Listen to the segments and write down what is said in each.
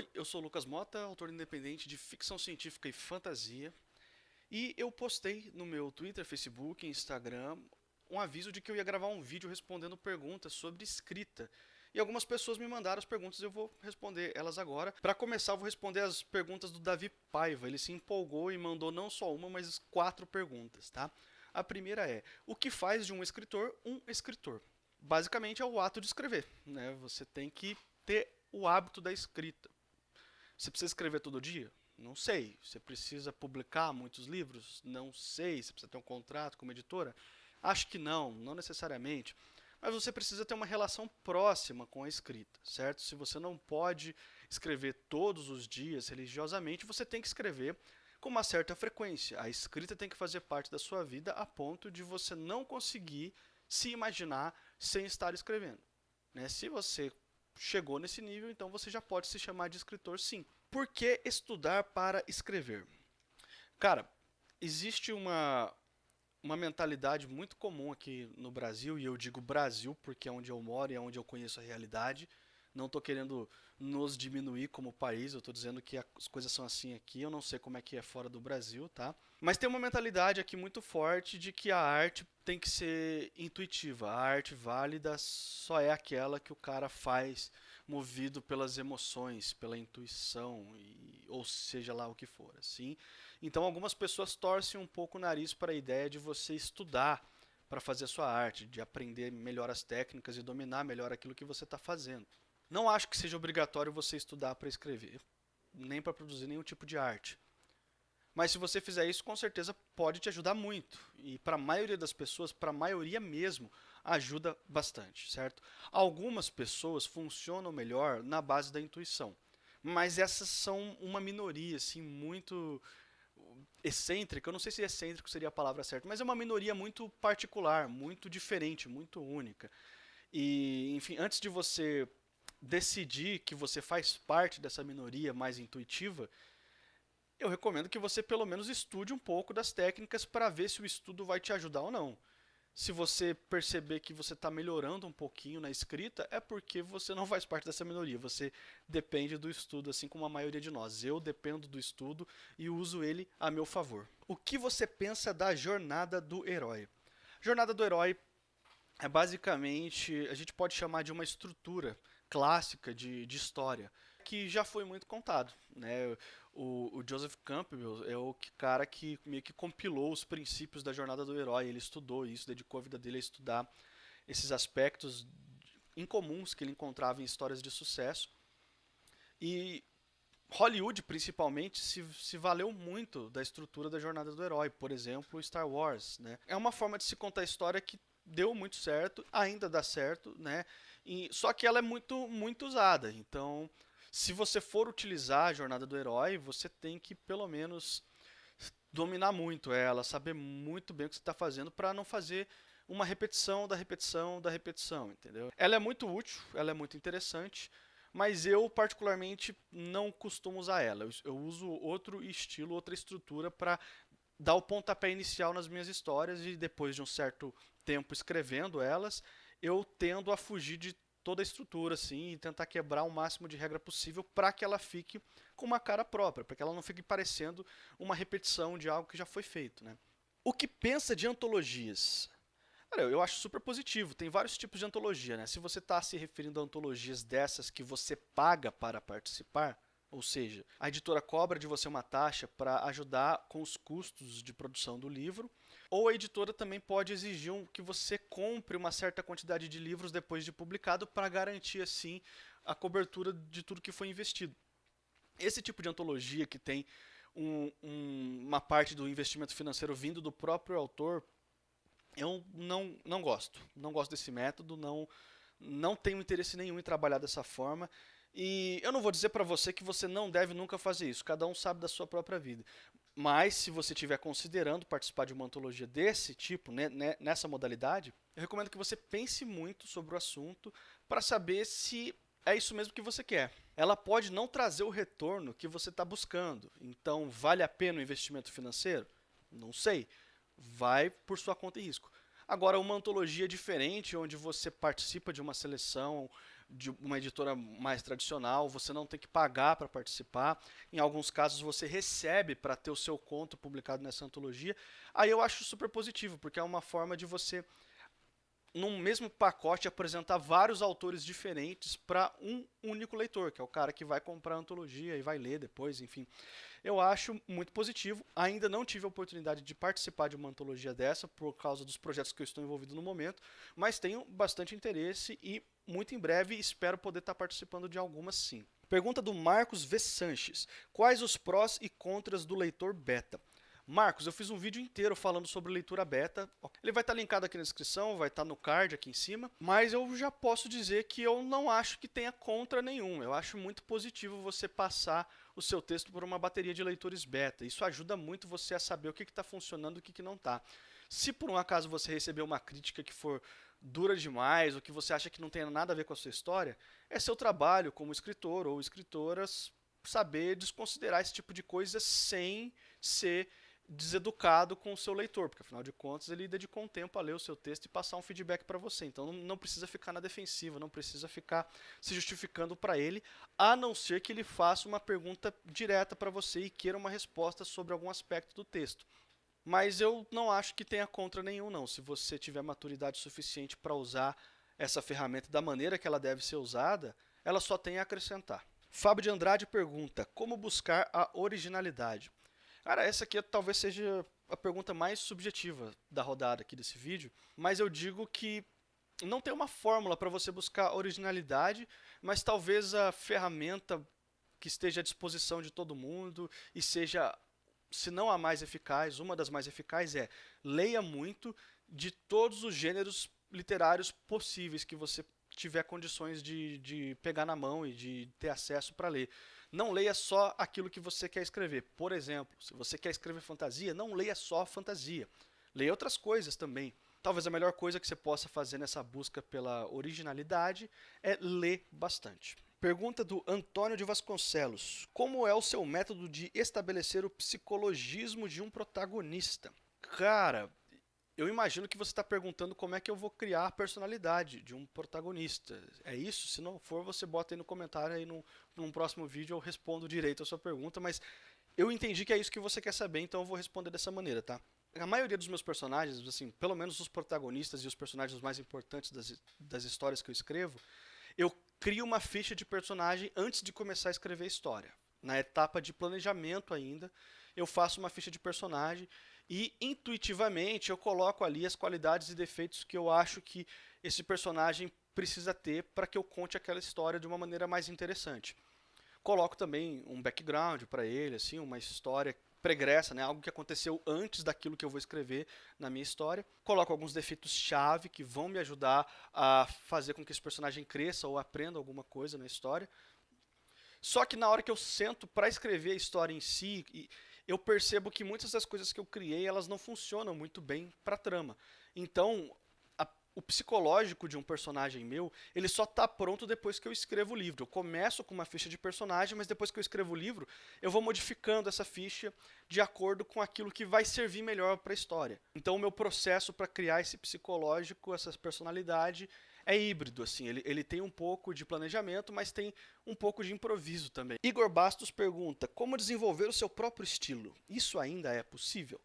Oi, eu sou o Lucas Mota, autor independente de ficção científica e fantasia, e eu postei no meu Twitter, Facebook e Instagram um aviso de que eu ia gravar um vídeo respondendo perguntas sobre escrita. E algumas pessoas me mandaram as perguntas e eu vou responder elas agora. Para começar, eu vou responder as perguntas do Davi Paiva. Ele se empolgou e mandou não só uma, mas 4 perguntas, tá? A primeira é: o que faz de um escritor um escritor? Basicamente é o ato de escrever, né? Você tem que ter o hábito da escrita. Você precisa escrever todo dia? Não sei. Você precisa publicar muitos livros? Não sei. Você precisa ter um contrato com uma editora? Acho que não, não necessariamente. Mas você precisa ter uma relação próxima com a escrita, certo? Se você não pode escrever todos os dias religiosamente, você tem que escrever com uma certa frequência. A escrita tem que fazer parte da sua vida a ponto de você não conseguir se imaginar sem estar escrevendo, né? Se você chegou nesse nível, então você já pode se chamar de escritor, sim. Por que estudar para escrever? Cara, existe uma mentalidade muito comum aqui no Brasil, e eu digo Brasil porque é onde eu moro e é onde eu conheço a realidade. Não estou querendo nos diminuir como país, eu estou dizendo que as coisas são assim aqui, eu não sei como é que é fora do Brasil, tá? Mas tem uma mentalidade aqui muito forte de que a arte tem que ser intuitiva, a arte válida só é aquela que o cara faz movido pelas emoções, pela intuição, ou seja lá o que for, assim. Então algumas pessoas torcem um pouco o nariz para a ideia de você estudar para fazer a sua arte, de aprender melhor as técnicas e dominar melhor aquilo que você está fazendo. Não acho que seja obrigatório você estudar para escrever, nem para produzir nenhum tipo de arte. Mas se você fizer isso, com certeza pode te ajudar muito. E para a maioria das pessoas, para a maioria mesmo, ajuda bastante, certo? Algumas pessoas funcionam melhor na base da intuição. Mas essas são uma minoria, assim, muito excêntrica. Eu não sei se excêntrico seria a palavra certa, mas é uma minoria muito particular, muito diferente, muito única. E, enfim, antes de você decidir que você faz parte dessa minoria mais intuitiva, eu recomendo que você pelo menos estude um pouco das técnicas para ver se o estudo vai te ajudar ou não. Se você perceber que você está melhorando um pouquinho na escrita, é porque você não faz parte dessa minoria. Você depende do estudo, assim como a maioria de nós. Eu dependo do estudo e uso ele a meu favor. O que você pensa da jornada do herói? Jornada do herói é basicamente, a gente pode chamar de uma estrutura clássica de história, que já foi muito contado, né? O Joseph Campbell é o cara que meio que compilou os princípios da jornada do herói, ele estudou isso, dedicou a vida dele a estudar esses aspectos incomuns que ele encontrava em histórias de sucesso. E Hollywood, principalmente, se valeu muito da estrutura da jornada do herói. Por exemplo, Star Wars, né? É uma forma de se contar a história que deu muito certo, ainda dá certo, né? Só que ela é muito usada. Então, se você for utilizar a jornada do herói, você tem que pelo menos dominar muito ela, saber muito bem o que você está fazendo para não fazer uma repetição da repetição da repetição, entendeu? Ela é muito útil, ela é muito interessante, mas eu particularmente não costumo usar ela. Eu uso outro estilo, outra estrutura para dar o pontapé inicial nas minhas histórias e depois de um certo tempo escrevendo elas, eu tendo a fugir de toda a estrutura assim e tentar quebrar o máximo de regra possível para que ela fique com uma cara própria, para que ela não fique parecendo uma repetição de algo que já foi feito, né? O que pensa de antologias? Cara, eu acho super positivo. Tem vários tipos de antologia, né? Se você está se referindo a antologias dessas que você paga para participar, ou seja, a editora cobra de você uma taxa para ajudar com os custos de produção do livro, ou a editora também pode exigir que você compre uma certa quantidade de livros depois de publicado para garantir assim a cobertura de tudo que foi investido. Esse tipo de antologia que tem uma parte do investimento financeiro vindo do próprio autor, eu não gosto. Não gosto desse método, não tenho interesse nenhum em trabalhar dessa forma. E eu não vou dizer para você que você não deve nunca fazer isso, cada um sabe da sua própria vida. Mas se você estiver considerando participar de uma antologia desse tipo, né, nessa modalidade, eu recomendo que você pense muito sobre o assunto para saber se é isso mesmo que você quer. Ela pode não trazer o retorno que você está buscando. Então, vale a pena o investimento financeiro? Não sei. Vai por sua conta e risco. Agora, uma antologia diferente, onde você participa de uma seleção, de uma editora mais tradicional, você não tem que pagar para participar. Em alguns casos você recebe para ter o seu conto publicado nessa antologia. Aí eu acho super positivo, porque é uma forma de você, num mesmo pacote, apresentar vários autores diferentes para um único leitor, que é o cara que vai comprar a antologia e vai ler depois, enfim. Eu acho muito positivo. Ainda não tive a oportunidade de participar de uma antologia dessa por causa dos projetos que eu estou envolvido no momento, mas tenho bastante interesse e muito em breve espero poder estar participando de algumas sim. Pergunta do Marcos V. Sanches. Quais os prós e contras do leitor beta? Marcos, eu fiz um vídeo inteiro falando sobre leitura beta. Ele vai estar linkado aqui na descrição, vai estar no card aqui em cima. Mas eu já posso dizer que eu não acho que tenha contra nenhum. Eu acho muito positivo você passar o seu texto por uma bateria de leitores beta. Isso ajuda muito você a saber o que está funcionando e o que não está. Se por um acaso você receber uma crítica que for dura demais, ou que você acha que não tem nada a ver com a sua história, é seu trabalho como escritor ou escritoras saber desconsiderar esse tipo de coisa sem ser deseducado com o seu leitor, porque afinal de contas ele dedicou um tempo a ler o seu texto e passar um feedback para você, então não precisa ficar na defensiva, não precisa ficar se justificando para ele, a não ser que ele faça uma pergunta direta para você e queira uma resposta sobre algum aspecto do texto. Mas eu não acho que tenha contra nenhum não, se você tiver maturidade suficiente para usar essa ferramenta da maneira que ela deve ser usada, ela só tem a acrescentar. Fábio de Andrade pergunta, como buscar a originalidade? Cara, essa aqui talvez seja a pergunta mais subjetiva da rodada aqui desse vídeo, mas eu digo que não tem uma fórmula para você buscar originalidade, mas talvez a ferramenta que esteja à disposição de todo mundo e seja, se não a mais eficaz, uma das mais eficazes é leia muito de todos os gêneros literários possíveis que você tiver condições de pegar na mão e de ter acesso para ler. Não leia só aquilo que você quer escrever. Por exemplo, se você quer escrever fantasia, não leia só fantasia. Leia outras coisas também. Talvez a melhor coisa que você possa fazer nessa busca pela originalidade é ler bastante. Pergunta do Antônio de Vasconcelos. Como é o seu método de estabelecer o psicologismo de um protagonista? Cara, eu imagino que você está perguntando como é que eu vou criar a personalidade de um protagonista. É isso? Se não for, você bota aí no comentário, aí num próximo vídeo eu respondo direito a sua pergunta, mas eu entendi que é isso que você quer saber, então eu vou responder dessa maneira, tá? A maioria dos meus personagens, assim, pelo menos os protagonistas e os personagens mais importantes das histórias que eu escrevo, eu crio uma ficha de personagem antes de começar a escrever a história. Na etapa de planejamento ainda, eu faço uma ficha de personagem e intuitivamente eu coloco ali as qualidades e defeitos que eu acho que esse personagem precisa ter para que eu conte aquela história de uma maneira mais interessante. Coloco também um background para ele, assim, uma história pregressa, né? Algo que aconteceu antes daquilo que eu vou escrever na minha história. Coloco alguns defeitos-chave que vão me ajudar a fazer com que esse personagem cresça ou aprenda alguma coisa na história. Só que na hora que eu sento para escrever a história em si, eu percebo que muitas das coisas que eu criei, elas não funcionam muito bem para a trama. Então, o psicológico de um personagem meu, ele só está pronto depois que eu escrevo o livro. Eu começo com uma ficha de personagem, mas depois que eu escrevo o livro, eu vou modificando essa ficha de acordo com aquilo que vai servir melhor para a história. Então, o meu processo para criar esse psicológico, essa personalidade, é híbrido, assim, ele tem um pouco de planejamento, mas tem um pouco de improviso também. Igor Bastos pergunta, como desenvolver o seu próprio estilo? Isso ainda é possível?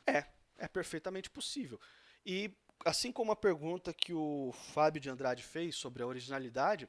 É perfeitamente possível. E assim como a pergunta que o Fábio de Andrade fez sobre a originalidade,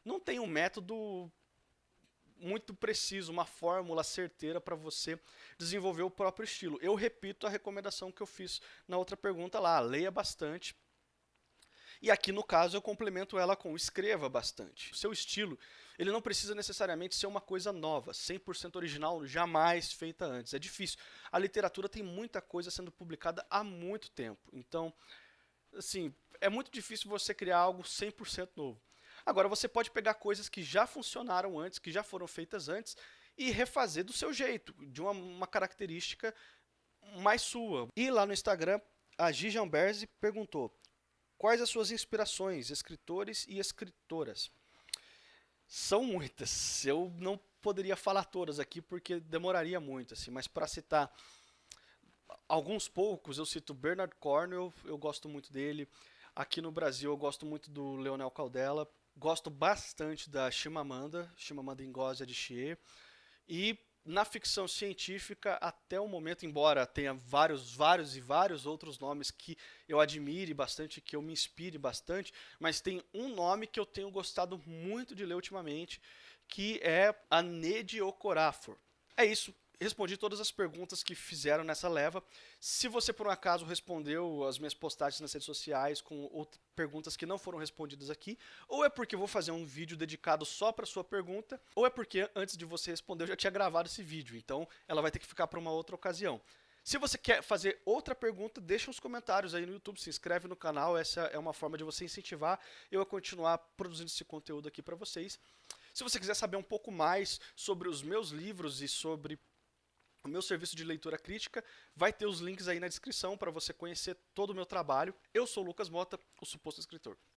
não tem um método muito preciso, uma fórmula certeira para você desenvolver o próprio estilo. Eu repito a recomendação que eu fiz na outra pergunta lá, leia bastante. E aqui, no caso, eu complemento ela com escreva bastante. O seu estilo, ele não precisa necessariamente ser uma coisa nova, 100% original, jamais feita antes. É difícil. A literatura tem muita coisa sendo publicada há muito tempo. Então, assim, é muito difícil você criar algo 100% novo. Agora, você pode pegar coisas que já funcionaram antes, que já foram feitas antes, e refazer do seu jeito, de uma característica mais sua. E lá no Instagram, a Gigi Amberzi perguntou, quais as suas inspirações, escritores e escritoras? São muitas. Eu não poderia falar todas aqui porque demoraria muito, assim, mas para citar alguns poucos, eu cito Bernard Cornwell, eu gosto muito dele. Aqui no Brasil eu gosto muito do Leonel Caldela. Gosto bastante da Chimamanda Ngozi Adichie. E na ficção científica, até o momento, embora tenha vários outros nomes que eu admire bastante, que eu me inspire bastante, mas tem um nome que eu tenho gostado muito de ler ultimamente, que é a Nnedi Okorafor. É isso. Respondi todas as perguntas que fizeram nessa leva. Se você por um acaso respondeu as minhas postagens nas redes sociais com perguntas que não foram respondidas aqui, ou é porque eu vou fazer um vídeo dedicado só para sua pergunta, ou é porque antes de você responder eu já tinha gravado esse vídeo, então ela vai ter que ficar para uma outra ocasião. Se você quer fazer outra pergunta, deixa uns comentários aí no YouTube, se inscreve no canal, essa é uma forma de você incentivar eu a continuar produzindo esse conteúdo aqui para vocês. Se você quiser saber um pouco mais sobre os meus livros e sobre o meu serviço de leitura crítica, vai ter os links aí na descrição para você conhecer todo o meu trabalho. Eu sou o Lucas Mota, o suposto escritor.